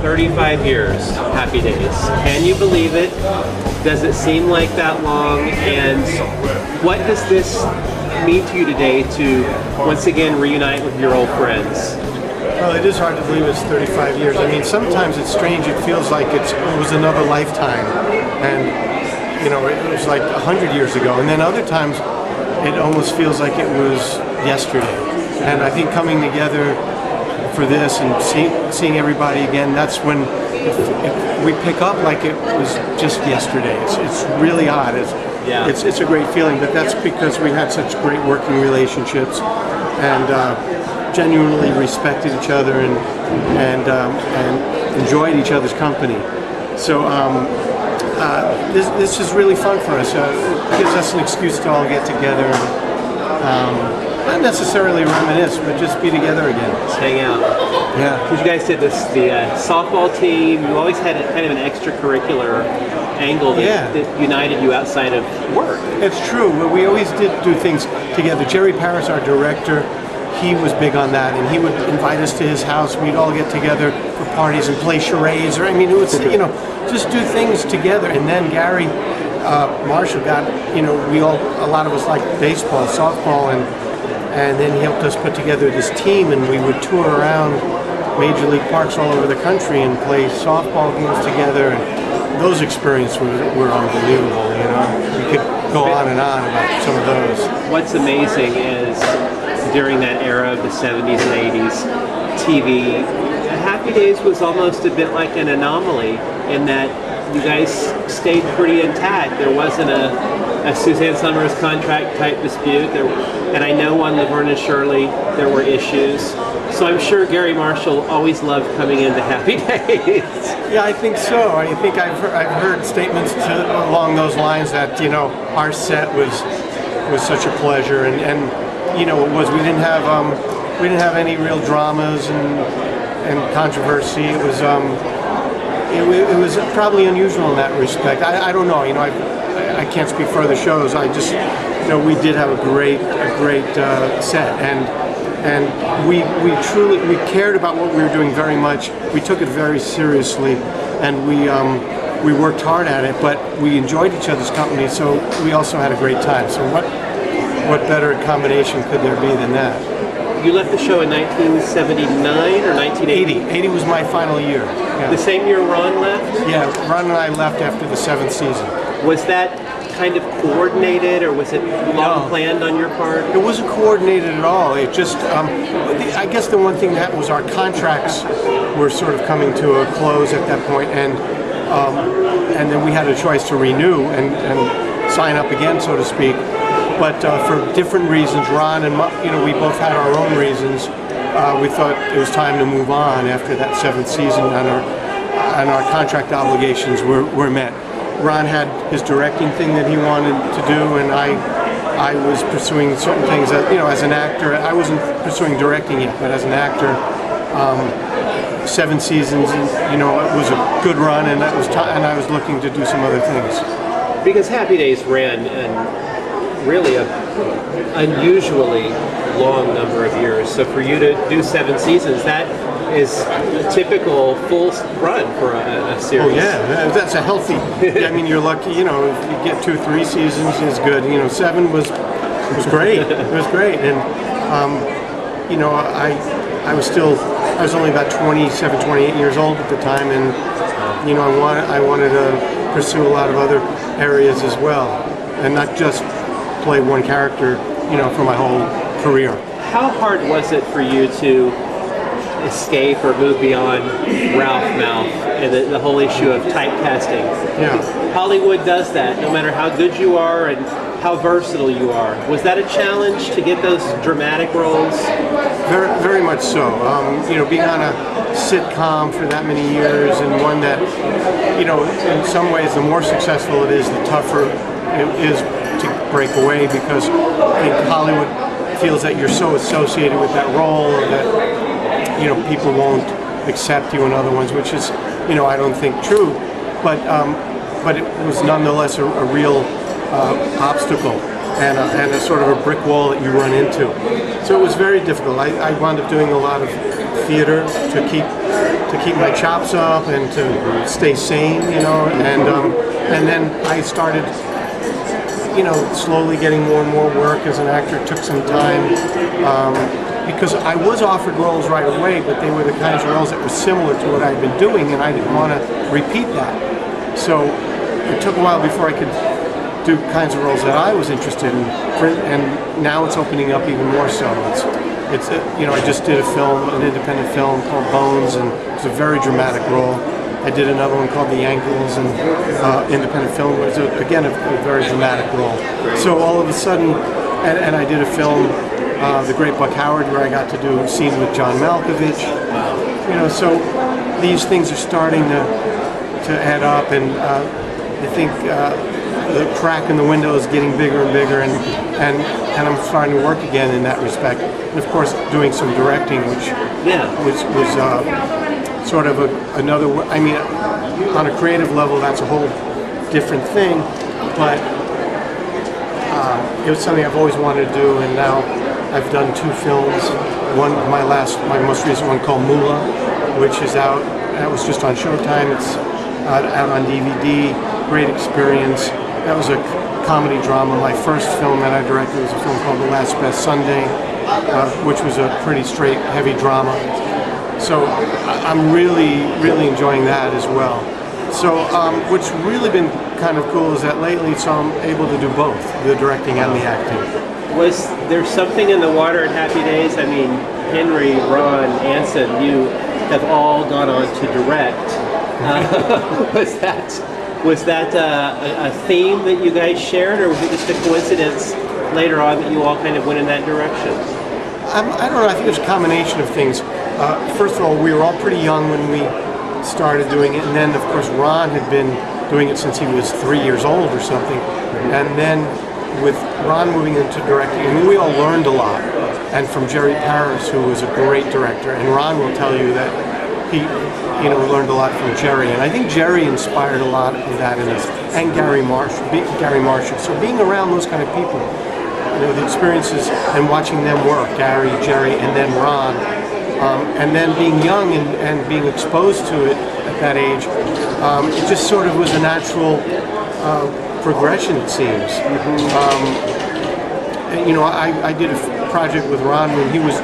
35 years, Happy Days. Can you believe it? Does it seem like that long? And what does this mean to you today to once again reunite with your old friends? Well, it is hard to believe it's 35 years. I mean, sometimes it's strange. It feels like it was another lifetime. And, you know, it was like 100 years ago. And then other times, it almost feels like it was yesterday. And I think coming together for this and seeing everybody again, that's when if we pick up like it was just yesterday. It's really odd. It's a great feeling, but that's because we had such great working relationships and genuinely respected each other and enjoyed each other's company. So this is really fun for us. It gives us an excuse to all get together and not necessarily reminisce, but just be together again. Just hang out. Yeah. Because you guys did this, the softball team. You always had kind of an extracurricular angle that united you outside of work. It's true. We always did do things together. Jerry Paris, our director, he was big on that, and he would invite us to his house. We'd all get together for parties and play charades, or I mean, it was just do things together. And then Gary Marshall got a lot of us liked baseball, softball, and then he helped us put together this team, and we would tour around major league parks all over the country and play softball games together. And those experiences were unbelievable. We could go on and on about some of those. What's amazing is during that era of the 70s and 80s, TV, Happy Days was almost a bit like an anomaly in that you guys stayed pretty intact. There wasn't a Suzanne Summers contract type dispute. And I know on Laverne and Shirley there were issues. So I'm sure Gary Marshall always loved coming into Happy Days. Yeah, I think so. I think I've heard statements along those lines that our set was such a pleasure, and it was. We didn't have any real dramas and controversy. It was probably unusual in that respect. I don't know. I can't speak for other shows. I just we did have a great set, and we truly cared about what we were doing very much. We took it very seriously, and we worked hard at it. But we enjoyed each other's company, so we also had a great time. So what better combination could there be than that? You left the show in 1979 or 1980? 80 was my final year. Yeah. The same year Ron left? Yeah, Ron and I left after the 7th season. Was that kind of coordinated, or was it long planned on your part? It wasn't coordinated at all. It just, I guess the one thing that happened was our contracts were sort of coming to a close at that point, and then we had a choice to renew and sign up again, so to speak. But for different reasons, Ron and we both had our own reasons. We thought it was time to move on after that 7th season, and our contract obligations were met. Ron had his directing thing that he wanted to do, and I was pursuing certain things that, as an actor. I wasn't pursuing directing yet, but as an actor, 7 seasons, it was a good run, and and I was looking to do some other things. Because Happy Days ran really an unusually long number of years. So for you to do 7 seasons, that is a typical full run for a series. Oh yeah, that's a healthy. I mean, you're lucky. If you get 2-3 seasons is good. 7 was great. It was great, and I was only about 27, 28 years old at the time, and I wanted to pursue a lot of other areas as well, and not just play one character, for my whole career. How hard was it for you to escape or move beyond Ralph Mouth and the whole issue of typecasting? Yeah. Hollywood does that, no matter how good you are and how versatile you are. Was that a challenge to get those dramatic roles? Very, very much so. Being on a sitcom for that many years, and one that, in some ways, the more successful it is, the tougher it is to break away, because I think Hollywood feels that you're so associated with that role, or that people won't accept you in other ones, which is I don't think true, but it was nonetheless a real obstacle and a sort of a brick wall that you run into. So it was very difficult. I wound up doing a lot of theater to keep my chops up and to stay sane, and then I started, slowly getting more and more work as an actor. It took some time because I was offered roles right away, but they were the kinds of roles that were similar to what I'd been doing, and I didn't want to repeat that. So it took a while before I could do kinds of roles that I was interested in, and now it's opening up even more so. I just did an independent film called Bones, and it's a very dramatic role. I did another one called The Ankles, and independent film. It was again a very dramatic role. So all of a sudden, and I did a film, The Great Buck Howard, where I got to do a scene with John Malkovich. So these things are starting to add up, and I think the crack in the window is getting bigger and bigger, and I'm starting to work again in that respect. And of course, doing some directing, which was sort of another. I mean, on a creative level, that's a whole different thing, but it was something I've always wanted to do, and now I've done 2 films. My most recent one called Moolah, which is out. That was just on Showtime. It's out on DVD. Great experience. That was a comedy drama. My first film that I directed was a film called The Last Best Sunday, which was a pretty straight, heavy drama. So I'm really, really enjoying that as well. So what's really been kind of cool is that lately, so I'm able to do both, the directing and the acting. Was there something in the water at Happy Days? I mean, Henry, Ron, Anson, you have all gone on to direct. Was that a theme that you guys shared, or was it just a coincidence later on that you all kind of went in that direction? I don't know. I think it's a combination of things. First of all, we were all pretty young when we started doing it, and then of course Ron had been doing it since he was 3 years old or something, and then with Ron moving into directing, I mean, we all learned a lot, and from Jerry Paris, who was a great director, and Ron will tell you that he learned a lot from Jerry, and I think Jerry inspired a lot of that in us, and Gary Marshall. So being around those kind of people, the experiences and watching them work, Gary, Jerry, and then Ron, and then being young and being exposed to it at that age, it just sort of was a natural progression, it seems. I did a project with Ron when he was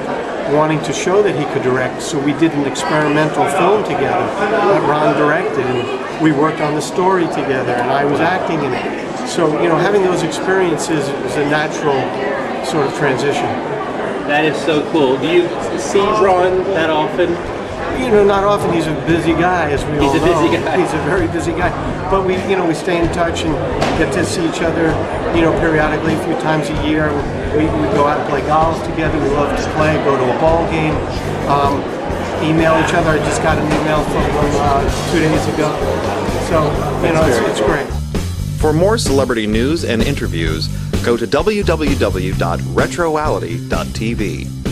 wanting to show that he could direct, so we did an experimental film together that Ron directed, and we worked on the story together, and I was acting in it. So, having those experiences was a natural sort of transition. That is so cool. Do you see Ron that often? Not often. He's a busy guy, as we all know. He's a busy guy. He's a very busy guy. But we stay in touch and get to see each other, periodically, a few times a year. We go out and play golf together. We love to play, go to a ball game, email each other. I just got an email from him 2 days ago. So, it's great. For more celebrity news and interviews, go to www.retroality.tv.